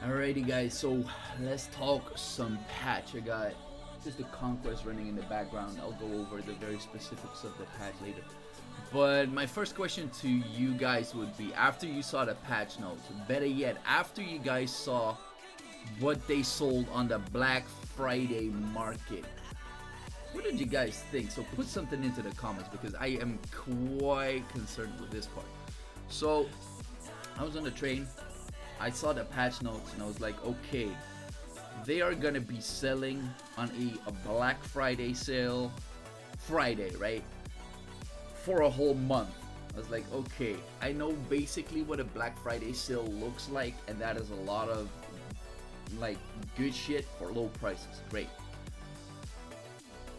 Alrighty guys, so let's talk some patch. I got just the conquest running in the background. I'll go over the very specifics of the patch later. But my first question to you guys would be, after you saw the patch notes, better yet, after you guys saw what they sold on the Black Friday market, what did you guys think? So put something into the comments because I am quite concerned with this part. So I was on the train, I saw the patch notes and I was like, okay, they are gonna be selling on a Black Friday sale Friday, right? For a whole month. I was like, okay, I know basically what a Black Friday sale looks like, and that is a lot of like good shit for low prices. Great.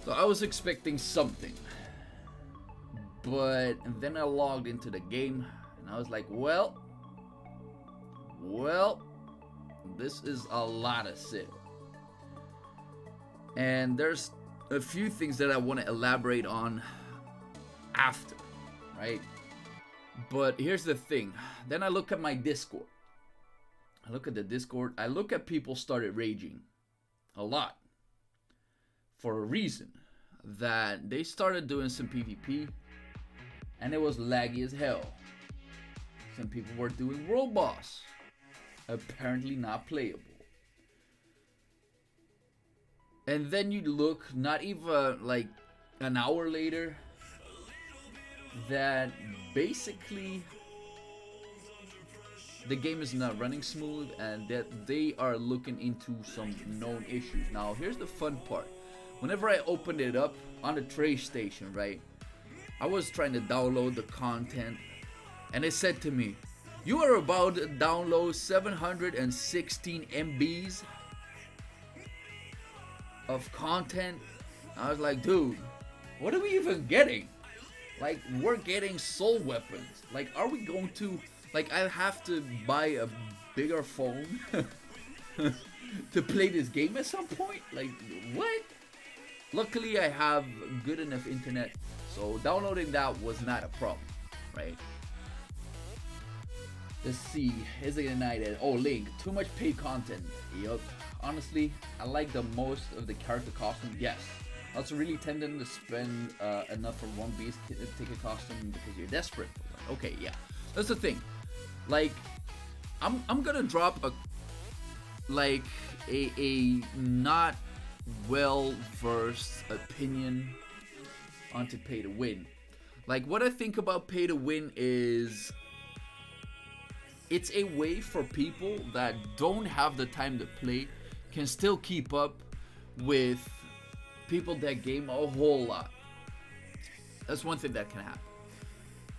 So I was expecting something. But then I logged into the game and I was like, well, this is a lot of sale. And there's a few things that I want to elaborate on after, right? But here's the thing. Then I look at my Discord. I look at the Discord. I look at people started raging a lot for a reason, that they started doing some PvP and it was laggy as hell. Some people were doing world boss, apparently not playable. And then you look, not even like an hour later, that basically the game is not running smooth and that they are looking into some known issues. Now here's the fun part. Whenever I opened it up on the train station, right, I was trying to download the content and it said to me, you are about to download 716 MBs of content. I was like, dude, what are we even getting? Like, we're getting soul weapons. Like, are we going to, like, I have to buy a bigger phone to play this game at some point? Like, what? Luckily, I have good enough internet, so downloading that was not a problem, right? Let's see, is it united? Oh, Link, too much paid content. Yup. Honestly, I like the most of the character costume. Yes. Also, really tending to spend enough for one beast ticket costume because you're desperate for one. Okay, yeah, that's the thing. Like, I'm gonna drop a not well versed opinion onto pay to win. Like, what I think about pay to win is it's a way for people that don't have the time to play can still keep up with people that game a whole lot. That's one thing that can happen.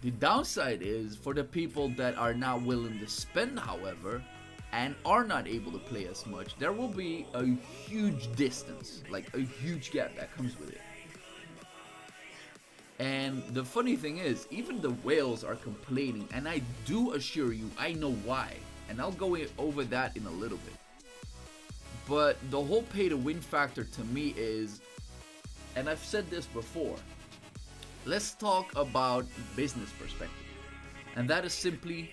The downside is for the people that are not willing to spend, however, and are not able to play as much, there will be a huge distance, like a huge gap that comes with it. And the funny thing is, even the whales are complaining, and I do assure you, I know why, and I'll go over that in a little bit. But the whole pay to win factor to me is, and I've said this before, let's talk about business perspective. And that is simply,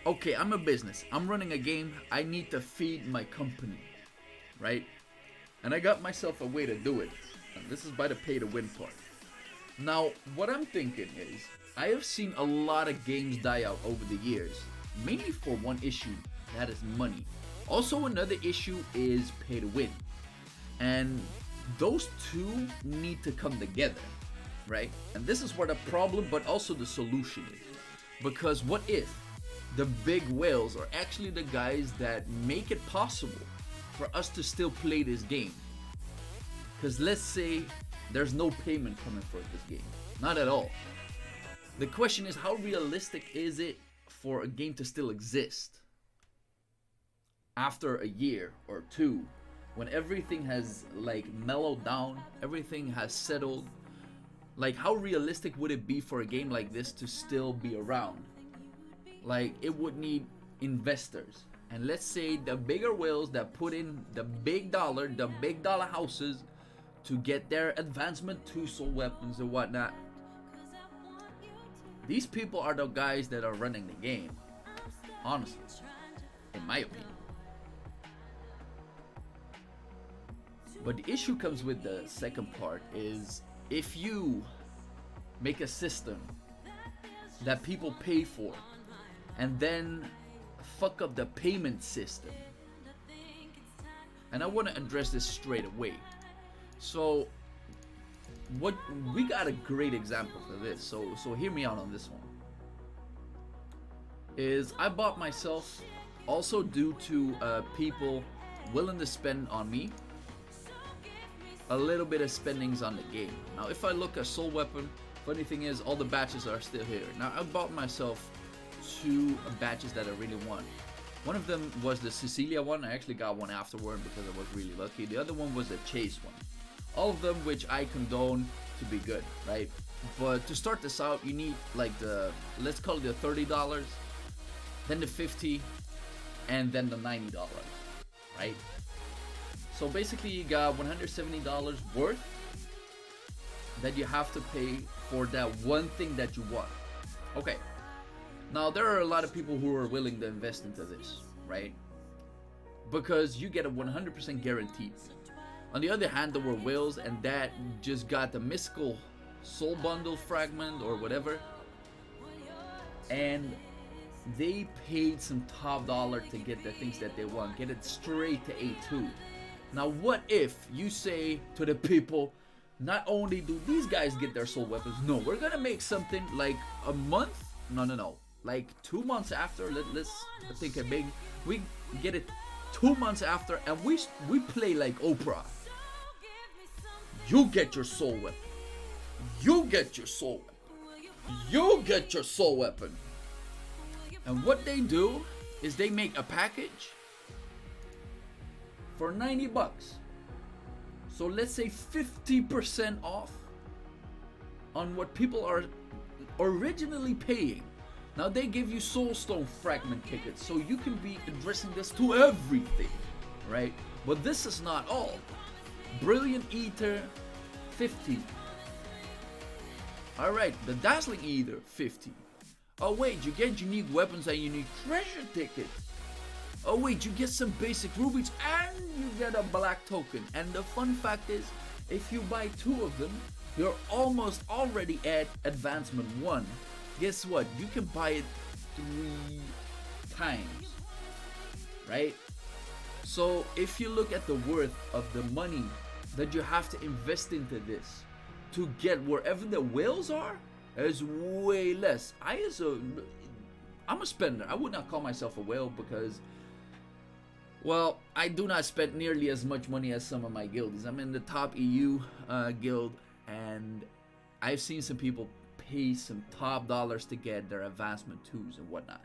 okay, I'm a business, I'm running a game, I need to feed my company, right? And I got myself a way to do it. And this is by the pay to win part. Now, what I'm thinking is, I have seen a lot of games die out over the years, mainly for one issue, that is money. Also, another issue is pay to win. And those two need to come together, right? And this is where the problem, but also the solution is. Because what if the big whales are actually the guys that make it possible for us to still play this game? Because let's say there's no payment coming for this game. Not at all. The question is, how realistic is it for a game to still exist after a year or two, when everything has like mellowed down, everything has settled? Like, how realistic would it be for a game like this to still be around? Like, it would need investors. And let's say the bigger whales that put in the big dollar houses to get their advancement to soul weapons and whatnot. These people are the guys that are running the game, honestly, in my opinion. But the issue comes with the second part is if you make a system that people pay for and then fuck up the payment system. And I want to address this straight away. So what we got a great example for this. So hear me out on this one. Is I bought myself also due to people willing to spend on me a little bit of spendings on the game. Now if I look at Soul Weapon, funny thing is all the batches are still here. Now I bought myself 2 batches that I really want. One of them was the Cecilia one. I actually got one afterward because I was really lucky. The other one was the Chase one. All of them which I condone to be good, right? But to start this out, you need like the, let's call it the $30, then the $50, and then the $90, right? So basically you got $170 worth that you have to pay for that one thing that you want. Okay. Now there are a lot of people who are willing to invest into this, right? Because you get a 100% guaranteed. On the other hand, there were whales and that just got the mystical soul bundle fragment or whatever, and they paid some top dollar to get the things that they want, get it straight to A2. Now what if you say to the people, not only do these guys get their soul weapons, no, we're gonna make something like a month, no, like 2 months after, let's think a big, we get it 2 months after, and we play like Oprah. You get your soul weapon. You get your soul weapon. You get your soul weapon. And what they do is they make a package for $90. So let's say 50% off on what people are originally paying. Now they give you Soulstone fragment tickets, so you can be addressing this to everything, right? But this is not all. Brilliant Ether, 50. Alright, the Dazzling Ether, 50. Oh wait, you get unique weapons and unique treasure tickets. Oh wait, you get some basic rubies and you get a black token. And the fun fact is, if you buy 2 of them, you're almost already at advancement 1. Guess what? You can buy it 3 times, right? So if you look at the worth of the money that you have to invest into this to get wherever the whales are, is way less. I'm a spender. I would not call myself a whale because, well, I do not spend nearly as much money as some of my guildies. I'm in the top EU guild, and I've seen some people pay some top dollars to get their advancement 2s and whatnot.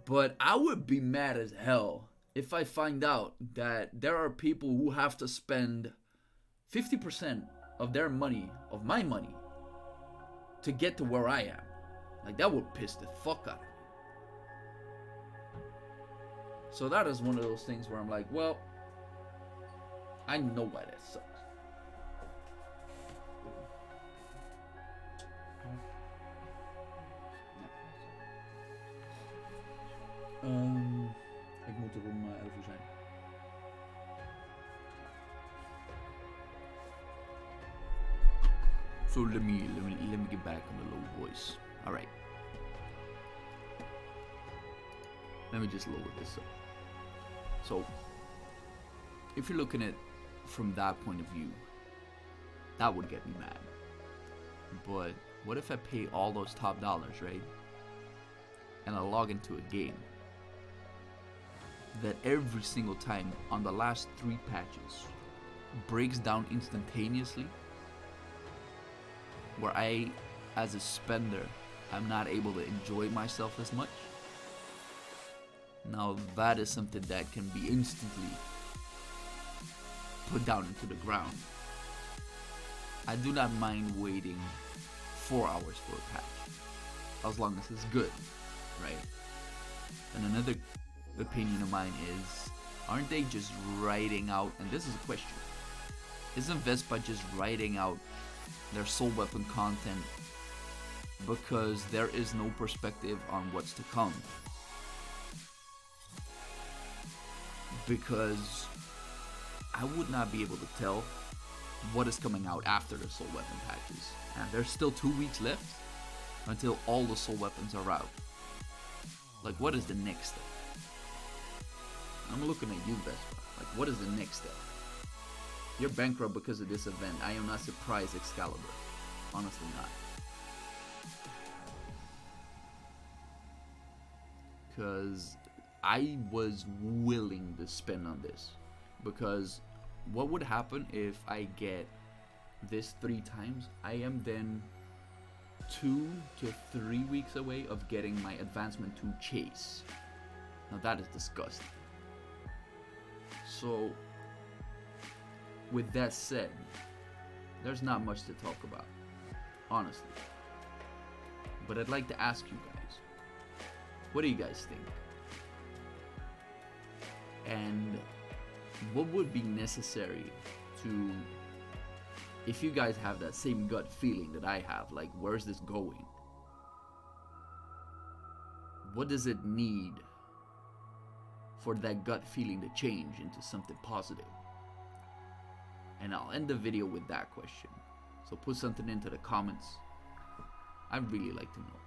But I would be mad as hell if I find out that there are people who have to spend 50% of their money, of my money, to get to where I am. Like, that would piss the fuck out of me. So that is one of those things where I'm like, well, I know why that sucks. Ik moet er om 11 uur zijn. So let me get back on the low voice. All right. Let me just lower this up. So, if you're looking at from that point of view, that would get me mad. But what if I pay all those top dollars, right? And I log into a game that every single time on the last 3 patches breaks down instantaneously, where I, as a spender, I'm not able to enjoy myself as much. Now that is something that can be instantly put down into the ground. I do not mind waiting 4 hours for a patch, as long as it's good, right? And another opinion of mine is, aren't they just writing out, and this is a question, isn't Vespa just writing out their soul weapon content because there is no perspective on what's to come? Because I would not be able to tell what is coming out after the soul weapon patches. And there's still 2 weeks left until all the soul weapons are out. Like, what is the next step? I'm looking at you, Vespa. Like, what is the next step? You're bankrupt because of this event. I am not surprised, Excalibur. Honestly not. Because I was willing to spend on this. Because what would happen if I get this 3 times? I am then 2 to 3 weeks away of getting my advancement to Chase. Now that is disgusting. So, with that said, there's not much to talk about, honestly. But I'd like to ask you guys, what do you guys think? And what would be necessary to, if you guys have that same gut feeling that I have, like, where's this going? What does it need for that gut feeling to change into something positive? And I'll end the video with that question. So put something into the comments. I'd really like to know.